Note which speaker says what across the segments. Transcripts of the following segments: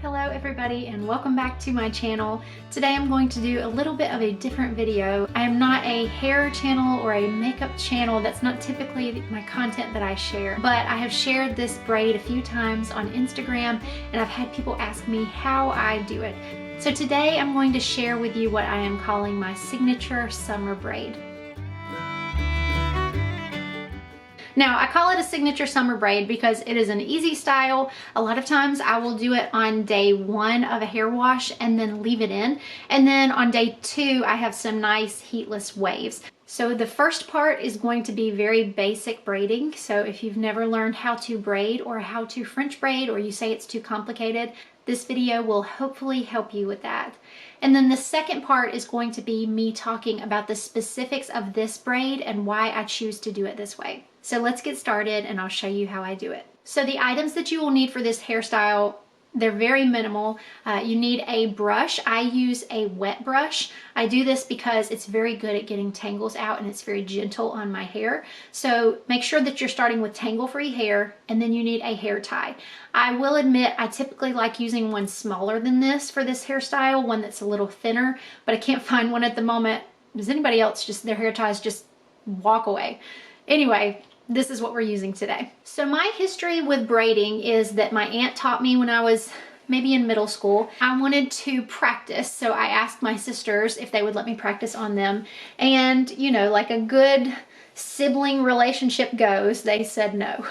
Speaker 1: Hello everybody and welcome back to my channel. Today I'm going to do a little bit of a different video. I am not a hair channel or a makeup channel. That's not typically my content that I share, but I have shared this braid a few times on Instagram and I've had people ask me how I do it. So today I'm going to share with you what I am calling my signature summer braid. Now, I call it a signature summer braid because it is an easy style. A lot of times I will do it on day one of a hair wash and then leave it in. And then on day two, I have some nice heatless waves. So the first part is going to be very basic braiding. So if you've never learned how to braid or how to French braid, or you say it's too complicated, this video will hopefully help you with that. And then the second part is going to be me talking about the specifics of this braid and why I choose to do it this way. So let's get started and I'll show you how I do it. So the items that you will need for this hairstyle, they're very minimal. You need a brush. I use a wet brush. I do this because it's very good at getting tangles out and it's very gentle on my hair. So make sure that you're starting with tangle-free hair, and then you need a hair tie. I will admit I typically like using one smaller than this for this hairstyle, one that's a little thinner, but I can't find one at the moment. Does anybody else just, their hair ties just walk away? Anyway, this is what we're using today. So my history with braiding is that my aunt taught me when I was maybe in middle school. I wanted to practice, so I asked my sisters if they would let me practice on them. And you know, like a good sibling relationship goes, they said no.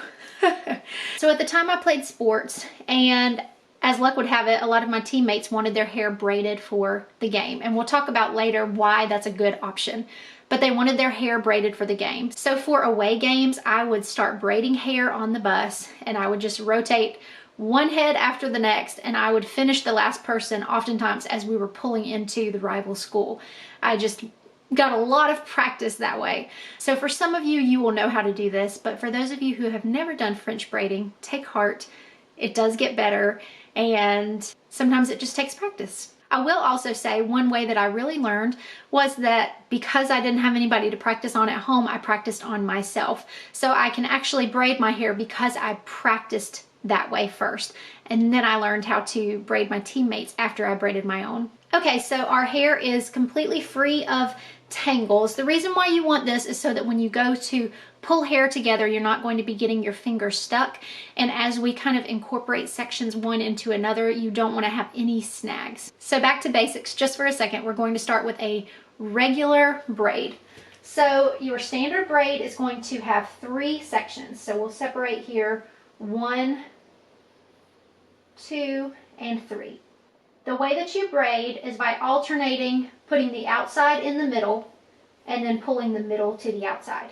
Speaker 1: So at the time I played sports, and as luck would have it, a lot of my teammates wanted their hair braided for the game. And we'll talk about later why that's a good option. But they wanted their hair braided for the game. So for away games, I would start braiding hair on the bus and I would just rotate one head after the next, and I would finish the last person oftentimes as we were pulling into the rival school. I just got a lot of practice that way. So for some of you, you will know how to do this, but for those of you who have never done French braiding, take heart. It does get better, and sometimes it just takes practice. I will also say one way that I really learned was that because I didn't have anybody to practice on at home, I practiced on myself. So I can actually braid my hair because I practiced that way first. And then I learned how to braid my teammates after I braided my own. Okay, so our hair is completely free of tangles. The reason why you want this is so that when you go to pull hair together, you're not going to be getting your fingers stuck. And as we kind of incorporate sections one into another, you don't want to have any snags. So back to basics just for a second. We're going to start with a regular braid. So your standard braid is going to have three sections. So we'll separate here 1, 2, and 3. The way that you braid is by alternating putting the outside in the middle and then pulling the middle to the outside.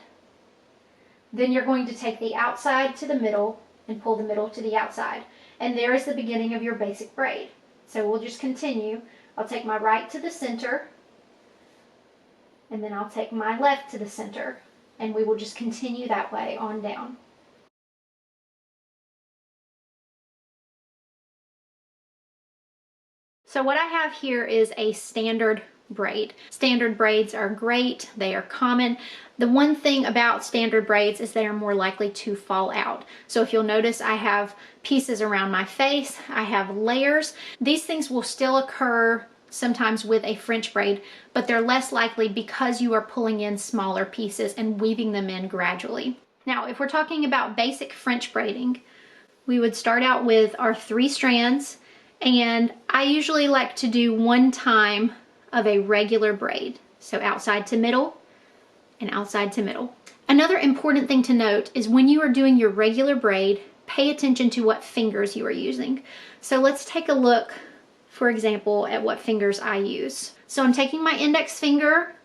Speaker 1: Then you're going to take the outside to the middle and pull the middle to the outside. And there is the beginning of your basic braid. So we'll just continue. I'll take my right to the center, and then I'll take my left to the center, and we will just continue that way on down. So what I have here is a standard braid. Standard braids are great. They are common. The one thing about standard braids is they are more likely to fall out. So if you'll notice, I have pieces around my face. I have layers. These things will still occur sometimes with a French braid, but they're less likely because you are pulling in smaller pieces and weaving them in gradually. Now, if we're talking about basic French braiding, we would start out with our 3 strands. And I usually like to do one time of a regular braid. So outside to middle and outside to middle. Another important thing to note is when you are doing your regular braid, pay attention to what fingers you are using. So let's take a look, for example, at what fingers I use. So I'm taking my index finger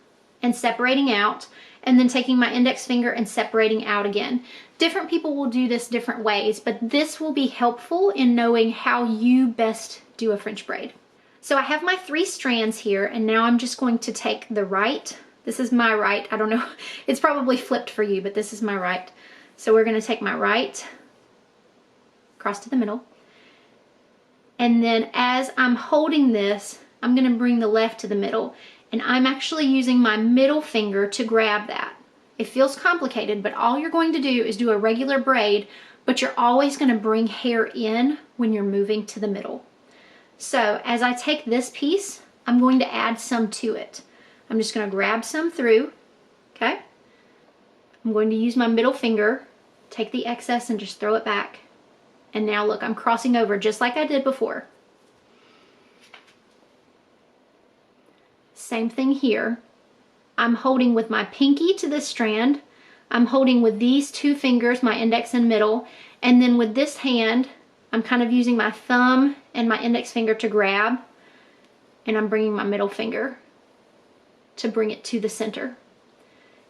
Speaker 1: and separating out, and then taking my index finger and separating out again. Different people will do this different ways, but this will be helpful in knowing how you best do a French braid. So I have my 3 strands here, and now I'm just going to take the right. This is my right. I don't know, it's probably flipped for you, but this is my right. So we're gonna take my right across to the middle. And then as I'm holding this, I'm gonna bring the left to the middle. And I'm actually using my middle finger to grab that. It feels complicated, but all you're going to do is do a regular braid, but you're always going to bring hair in when you're moving to the middle. So as I take this piece, I'm going to add some to it. I'm just going to grab some through, okay? I'm going to use my middle finger, take the excess and just throw it back. And now look, I'm crossing over just like I did before. Same thing here. I'm holding with my pinky to this strand. I'm holding with these two fingers, my index and middle. And then with this hand, I'm kind of using my thumb and my index finger to grab. And I'm bringing my middle finger to bring it to the center.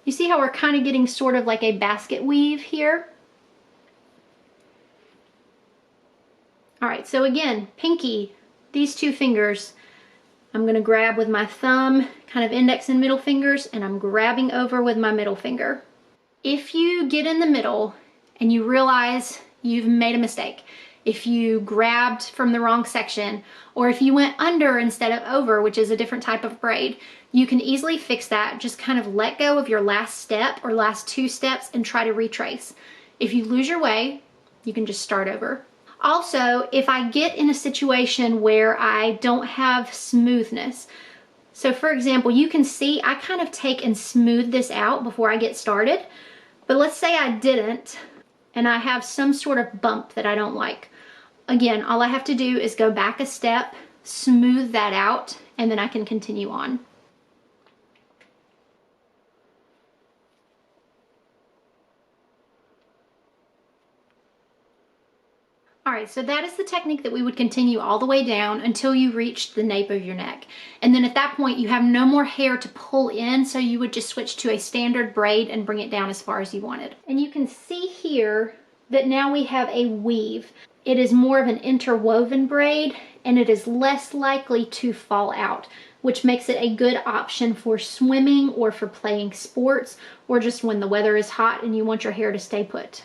Speaker 1: You see how we're kind of getting sort of like a basket weave here? All right, so again, pinky, these two fingers, I'm gonna grab with my thumb, kind of index and middle fingers, and I'm grabbing over with my middle finger. If you get in the middle and you realize you've made a mistake, if you grabbed from the wrong section, or if you went under instead of over, which is a different type of braid, you can easily fix that. Just kind of let go of your last step or last two steps and try to retrace. If you lose your way, you can just start over. Also, if I get in a situation where I don't have smoothness, so for example, you can see I kind of take and smooth this out before I get started, but let's say I didn't and I have some sort of bump that I don't like. Again, all I have to do is go back a step, smooth that out, and then I can continue on. All right, so that is the technique that we would continue all the way down until you reach the nape of your neck. And then at that point, you have no more hair to pull in, so you would just switch to a standard braid and bring it down as far as you wanted. And you can see here that now we have a weave. It is more of an interwoven braid, and it is less likely to fall out, which makes it a good option for swimming or for playing sports, or just when the weather is hot and you want your hair to stay put.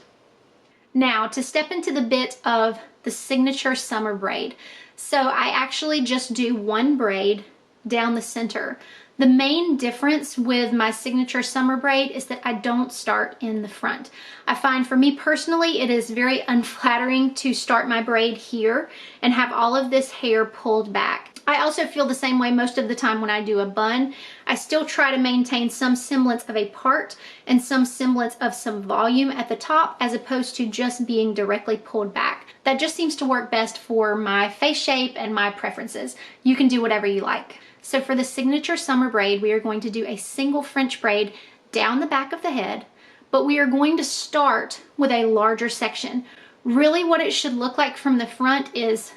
Speaker 1: Now, to step into the bit of the signature summer braid. So I actually just do one braid down the center. The main difference with my signature summer braid is that I don't start in the front. I find for me personally, it is very unflattering to start my braid here and have all of this hair pulled back. I also feel the same way most of the time when I do a bun. I still try to maintain some semblance of a part and some semblance of some volume at the top as opposed to just being directly pulled back. That just seems to work best for my face shape and my preferences. You can do whatever you like. So for the signature summer braid, we are going to do a single French braid down the back of the head, but we are going to start with a larger section. Really what it should look like from the front is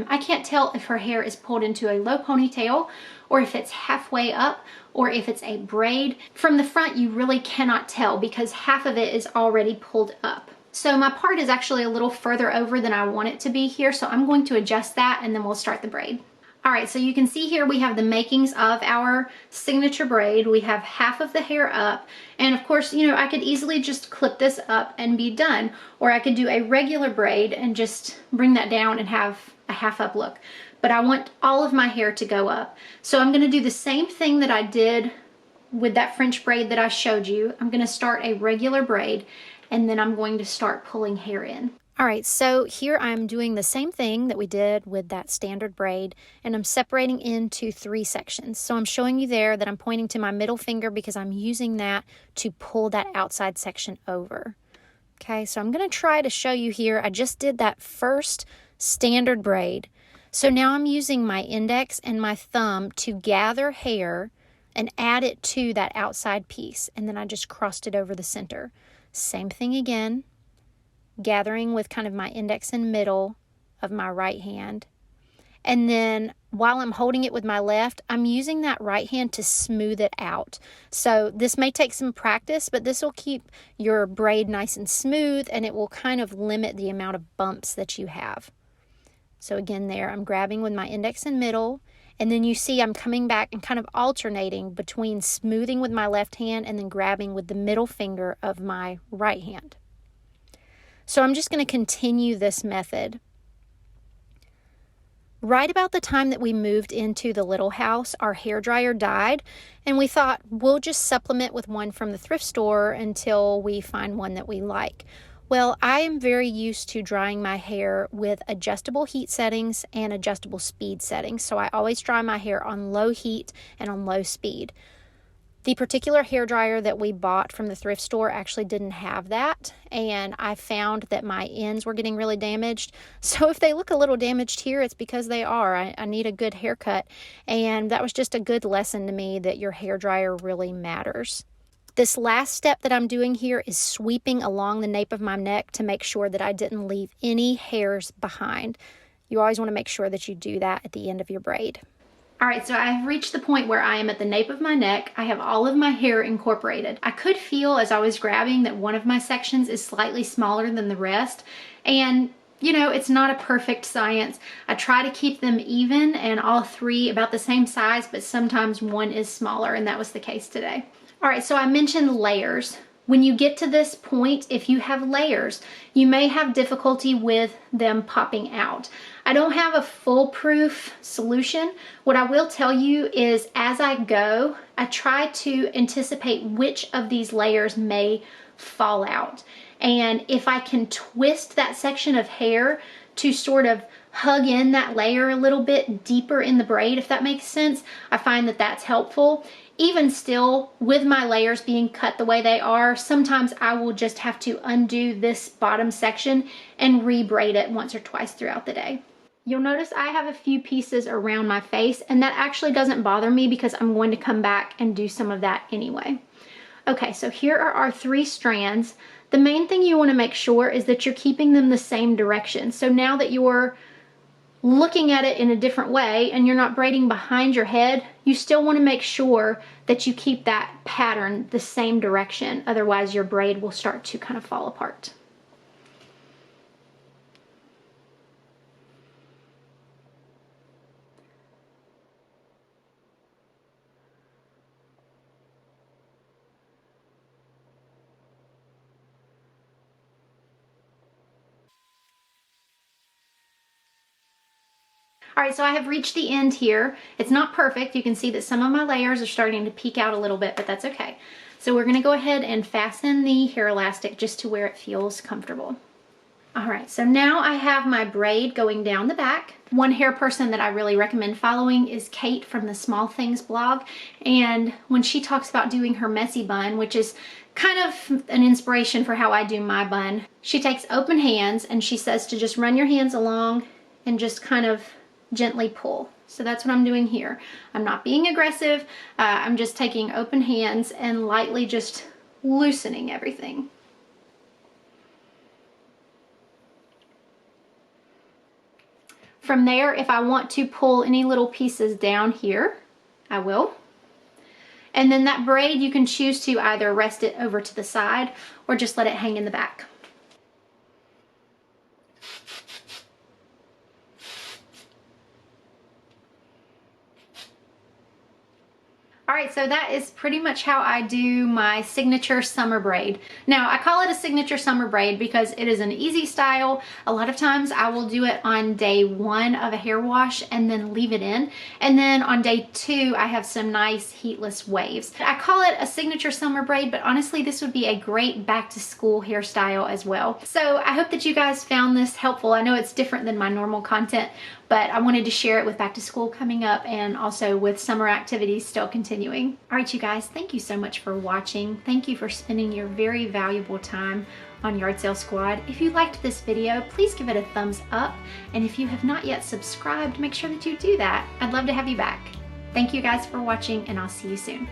Speaker 1: I can't tell if her hair is pulled into a low ponytail or if it's halfway up or if it's a braid. From the front, you really cannot tell because half of it is already pulled up. So my part is actually a little further over than I want it to be here. So I'm going to adjust that and then we'll start the braid. All right, so you can see here we have the makings of our signature braid. We have half of the hair up. And of course, you know, I could easily just clip this up and be done. Or I could do a regular braid and just bring that down and have a half up look. But I want all of my hair to go up. So I'm gonna do the same thing that I did with that French braid that I showed you. I'm gonna start a regular braid and then I'm going to start pulling hair in. All right, so here I'm doing the same thing that we did with that standard braid, and I'm separating into 3 sections. So I'm showing you there that I'm pointing to my middle finger because I'm using that to pull that outside section over. Okay, so I'm gonna try to show you here. I just did that first standard braid. So now I'm using my index and my thumb to gather hair and add it to that outside piece. And then I just crossed it over the center. Same thing again. Gathering with kind of my index and middle of my right hand. And then while I'm holding it with my left, I'm using that right hand to smooth it out. So this may take some practice, but this will keep your braid nice and smooth and it will kind of limit the amount of bumps that you have. So again there, I'm grabbing with my index and middle, and then you see I'm coming back and kind of alternating between smoothing with my left hand and then grabbing with the middle finger of my right hand. So I'm just going to continue this method. Right about the time that we moved into the little house, our hairdryer died, and we thought we'll just supplement with one from the thrift store until we find one that we like. Well, I am very used to drying my hair with adjustable heat settings and adjustable speed settings. So I always dry my hair on low heat and on low speed. The particular hair dryer that we bought from the thrift store actually didn't have that, and I found that my ends were getting really damaged. So if they look a little damaged here, it's because they are. I need a good haircut, and that was just a good lesson to me that your hair dryer really matters. This last step that I'm doing here is sweeping along the nape of my neck to make sure that I didn't leave any hairs behind. You always want to make sure that you do that at the end of your braid. All right, so I've reached the point where I am at the nape of my neck. I have all of my hair incorporated. I could feel as I was grabbing that one of my sections is slightly smaller than the rest. And you know, it's not a perfect science. I try to keep them even and all three about the same size, but sometimes one is smaller, and that was the case today. All right, so I mentioned layers. When you get to this point, if you have layers, you may have difficulty with them popping out. I don't have a foolproof solution. What I will tell you is as I go, I try to anticipate which of these layers may fall out. And if I can twist that section of hair to sort of hug in that layer a little bit deeper in the braid, if that makes sense, I find that that's helpful. Even still, with my layers being cut the way they are, sometimes I will just have to undo this bottom section and re-braid it once or twice throughout the day. You'll notice I have a few pieces around my face, and that actually doesn't bother me because I'm going to come back and do some of that anyway. Okay, so here are our 3 strands. The main thing you want to make sure is that you're keeping them the same direction. So now that you're looking at it in a different way and you're not braiding behind your head, you still want to make sure that you keep that pattern the same direction. Otherwise, your braid will start to kind of fall apart. All right, so I have reached the end here. It's not perfect. You can see that some of my layers are starting to peek out a little bit, but that's okay. So we're gonna go ahead and fasten the hair elastic just to where it feels comfortable. All right, so now I have my braid going down the back. One hair person that I really recommend following is Kate from the Small Things blog. And when she talks about doing her messy bun, which is kind of an inspiration for how I do my bun, she takes open hands and she says to just run your hands along and just kind of gently pull. So that's what I'm doing here. I'm not being aggressive. I'm just taking open hands and lightly just loosening everything. From there, if I want to pull any little pieces down here, I will. And then that braid, you can choose to either rest it over to the side or just let it hang in the back. All right, so that is pretty much how I do my signature summer braid. Now, I call it a signature summer braid because it is an easy style. A lot of times I will do it on day 1 of a hair wash and then leave it in. And then on day 2, I have some nice heatless waves. I call it a signature summer braid, but honestly, this would be a great back to school hairstyle as well. So I hope that you guys found this helpful. I know it's different than my normal content, but I wanted to share it with back to school coming up and also with summer activities still continuing. All right, you guys, thank you so much for watching. Thank you for spending your very valuable time on Yard Sale Squad. If you liked this video, please give it a thumbs up. And if you have not yet subscribed, make sure that you do that. I'd love to have you back. Thank you guys for watching, and I'll see you soon.